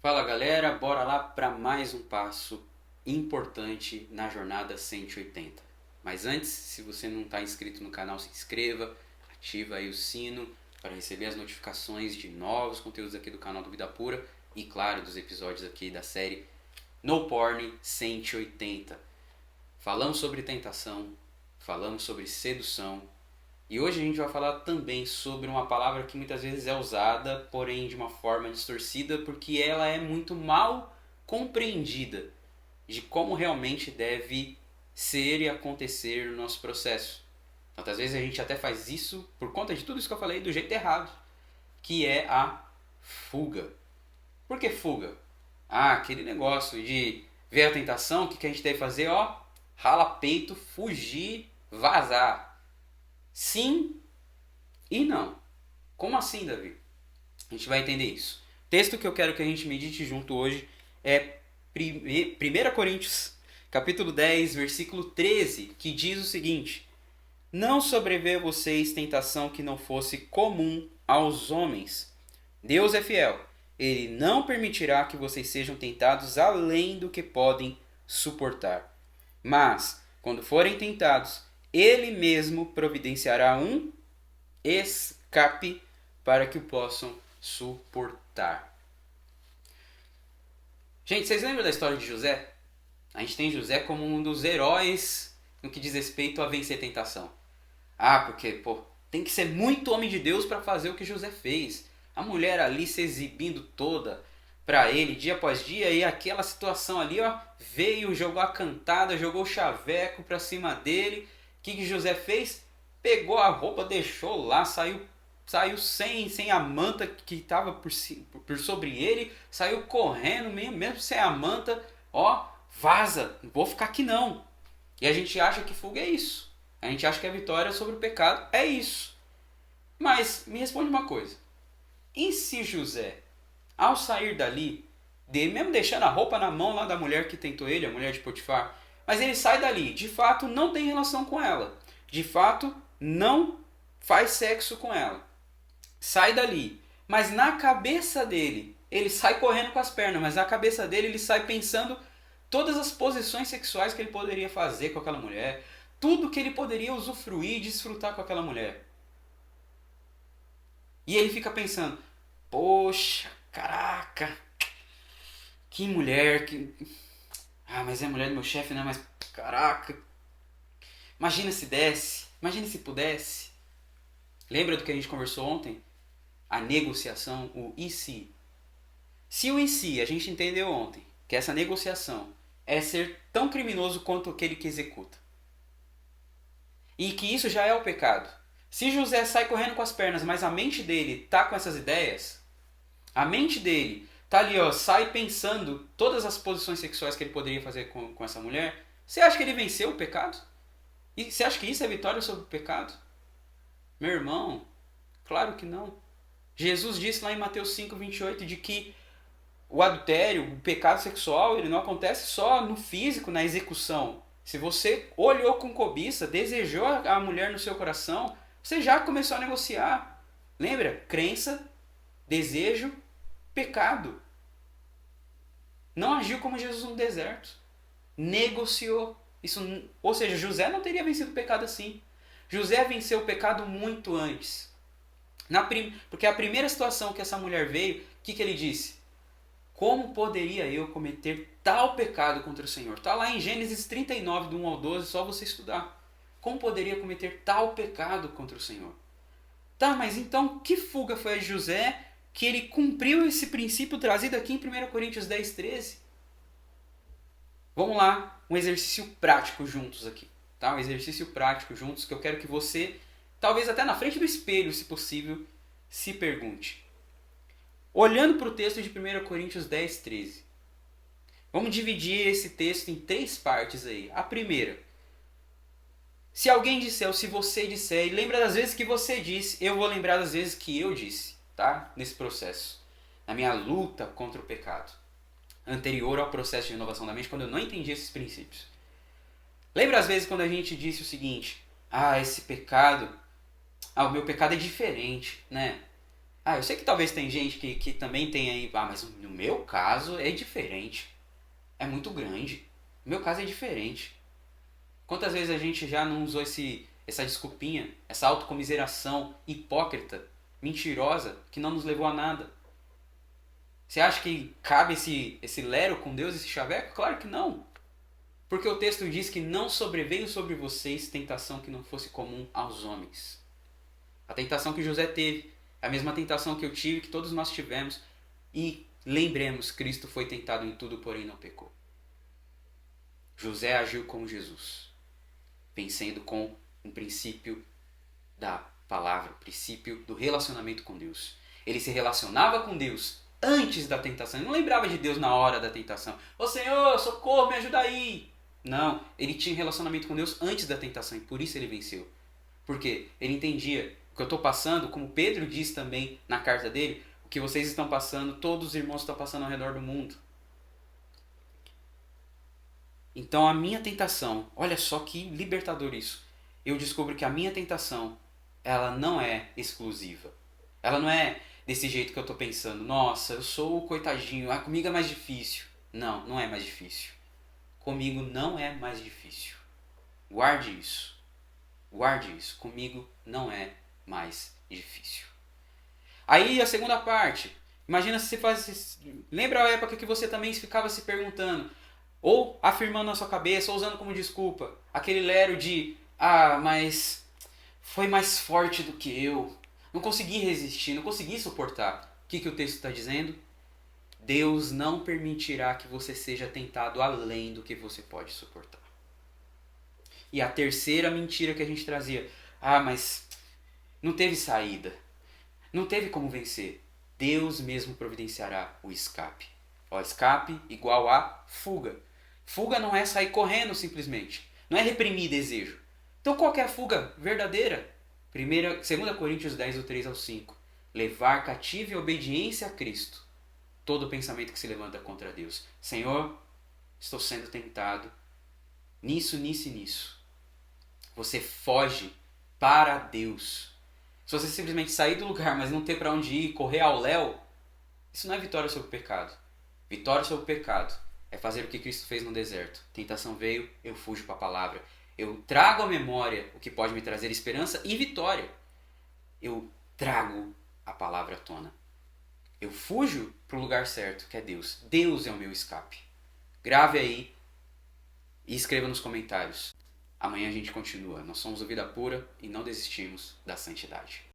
Fala galera, bora lá para mais um passo importante na jornada 180. Mas antes, se você não está inscrito no canal, se inscreva, ativa aí o sino para receber as notificações de novos conteúdos aqui do canal do Vida Pura e claro, dos episódios aqui da série No Porn 180. Falamos sobre tentação, falamos sobre sedução, e hoje a gente vai falar também sobre uma palavra que muitas vezes é usada, porém de uma forma distorcida, porque ela é muito mal compreendida de como realmente deve ser e acontecer no nosso processo. Tantas vezes a gente até faz isso por conta de tudo isso que eu falei do jeito errado, que é a fuga. Por que fuga? Aquele negócio de ver a tentação, o que a gente deve fazer? Rala peito, fugir, vazar. Sim e não. Como assim, Davi? A gente vai entender isso. O texto que eu quero que a gente medite junto hoje é 1 Coríntios, capítulo 10, versículo 13, que diz o seguinte: Não sobreveio a vocês tentação que não fosse comum aos homens. Deus é fiel. Ele não permitirá que vocês sejam tentados além do que podem suportar. Mas, quando forem tentados, Ele mesmo providenciará um escape para que o possam suportar. Gente, vocês lembram da história de José? A gente tem José como um dos heróis no que diz respeito a vencer tentação. Porque, tem que ser muito homem de Deus para fazer o que José fez. A mulher ali se exibindo toda para ele dia após dia, e aquela situação ali, veio, jogou a cantada, jogou o chaveco para cima dele. O que José fez? Pegou a roupa, deixou lá, saiu sem a manta que estava por sobre ele, saiu correndo mesmo sem a manta, vaza, não vou ficar aqui não. E a gente acha que fuga é isso. A gente acha que a vitória sobre o pecado é isso. Mas me responde uma coisa. E se José, ao sair dali, mesmo deixando a roupa na mão lá da mulher que tentou ele, a mulher de Potifar, mas ele sai dali, de fato não tem relação com ela, de fato não faz sexo com ela, sai dali, mas na cabeça dele, ele sai correndo com as pernas, mas na cabeça dele ele sai pensando todas as posições sexuais que ele poderia fazer com aquela mulher, tudo que ele poderia usufruir e desfrutar com aquela mulher. E ele fica pensando, poxa, caraca, que mulher, mas é a mulher do meu chefe, né? Mas caraca, imagina se desse, imagina se pudesse. Lembra do que a gente conversou ontem? A negociação, o e se. Se o e se a gente entendeu ontem, que essa negociação é ser tão criminoso quanto aquele que executa. E que isso já é o pecado. Se José sai correndo com as pernas, mas a mente dele tá com essas ideias, a mente dele tá ali, sai pensando todas as posições sexuais que ele poderia fazer com essa mulher, você acha que ele venceu o pecado? E você acha que isso é vitória sobre o pecado? Meu irmão, claro que não. Jesus disse lá em Mateus 5:28 de que o adultério, o pecado sexual, ele não acontece só no físico, na execução. Se você olhou com cobiça, desejou a mulher no seu coração, você já começou a negociar. Lembra? Crença, desejo, pecado. Não agiu como Jesus no deserto. Negociou. Ou seja, José não teria vencido o pecado assim. José venceu o pecado muito antes. Porque a primeira situação que essa mulher veio, o que ele disse? Como poderia eu cometer tal pecado contra o Senhor? Está lá em Gênesis 39, do 1 ao 12, só você estudar. Como poderia cometer tal pecado contra o Senhor? Tá, mas então que fuga foi a de José que ele cumpriu esse princípio trazido aqui em 1 Coríntios 10, 13? Vamos lá, um exercício prático juntos aqui. Tá? Um exercício prático juntos que eu quero que você, talvez até na frente do espelho, se possível, se pergunte. Olhando para o texto de 1 Coríntios 10, 13. Vamos dividir esse texto em 3 partes aí. A primeira. Se alguém disser ou se você disser, e lembra das vezes que você disse, eu vou lembrar das vezes que eu disse, tá? Nesse processo. Na minha luta contra o pecado. Anterior ao processo de renovação da mente, quando eu não entendi esses princípios. Lembra as vezes quando a gente disse o seguinte, esse pecado, o meu pecado é diferente, né? Ah, eu sei que talvez tem gente que também tem aí. Ah, mas no meu caso é diferente. É muito grande. No meu caso é diferente. Quantas vezes a gente já não usou essa desculpinha, essa autocomiseração hipócrita, mentirosa, que não nos levou a nada? Você acha que cabe esse lero com Deus, esse chaveco? Claro que não. Porque o texto diz que não sobreveio sobre vocês tentação que não fosse comum aos homens. A tentação que José teve é a mesma tentação que eu tive, que todos nós tivemos. E lembremos, Cristo foi tentado em tudo, porém não pecou. José agiu como Jesus, vencendo com um princípio da palavra, o princípio do relacionamento com Deus. Ele se relacionava com Deus antes da tentação. Ele não lembrava de Deus na hora da tentação. Ô Senhor, socorro, me ajuda aí. Não, ele tinha relacionamento com Deus antes da tentação e por isso ele venceu. Porque ele entendia o que eu estou passando, como Pedro diz também na carta dele, o que vocês estão passando, todos os irmãos estão passando ao redor do mundo. Então a minha tentação, olha só que libertador isso. Eu descubro que a minha tentação, ela não é exclusiva. Ela não é desse jeito que eu estou pensando. Nossa, eu sou o coitadinho, comigo é mais difícil. Não, não é mais difícil. Comigo não é mais difícil. Guarde isso. Guarde isso. Comigo não é mais difícil. Aí a segunda parte. Imagina se você faz. Lembra a época que você também ficava se perguntando, ou afirmando na sua cabeça, ou usando como desculpa, aquele lero de mas foi mais forte do que eu. Não consegui resistir, não consegui suportar. O que o texto está dizendo? Deus não permitirá que você seja tentado além do que você pode suportar. E a terceira mentira que a gente trazia. Mas não teve saída. Não teve como vencer. Deus mesmo providenciará o escape. Escape igual a fuga. Fuga não é sair correndo simplesmente. Não é reprimir desejo. Então qual que é a fuga verdadeira? 2 Coríntios 10, do 3 ao 5. Levar cativo e obediência a Cristo todo pensamento que se levanta contra Deus. Senhor, estou sendo tentado nisso, nisso e nisso. Você foge para Deus. Se você simplesmente sair do lugar, mas não ter para onde ir, correr ao léu, isso não é vitória sobre o pecado. Vitória sobre o pecado é fazer o que Cristo fez no deserto. Tentação veio, eu fujo para a palavra. Eu trago à memória o que pode me trazer esperança e vitória. Eu trago a palavra à tona. Eu fujo para o lugar certo, que é Deus. Deus é o meu escape. Grave aí e escreva nos comentários. Amanhã a gente continua. Nós somos o Vida Pura e não desistimos da santidade.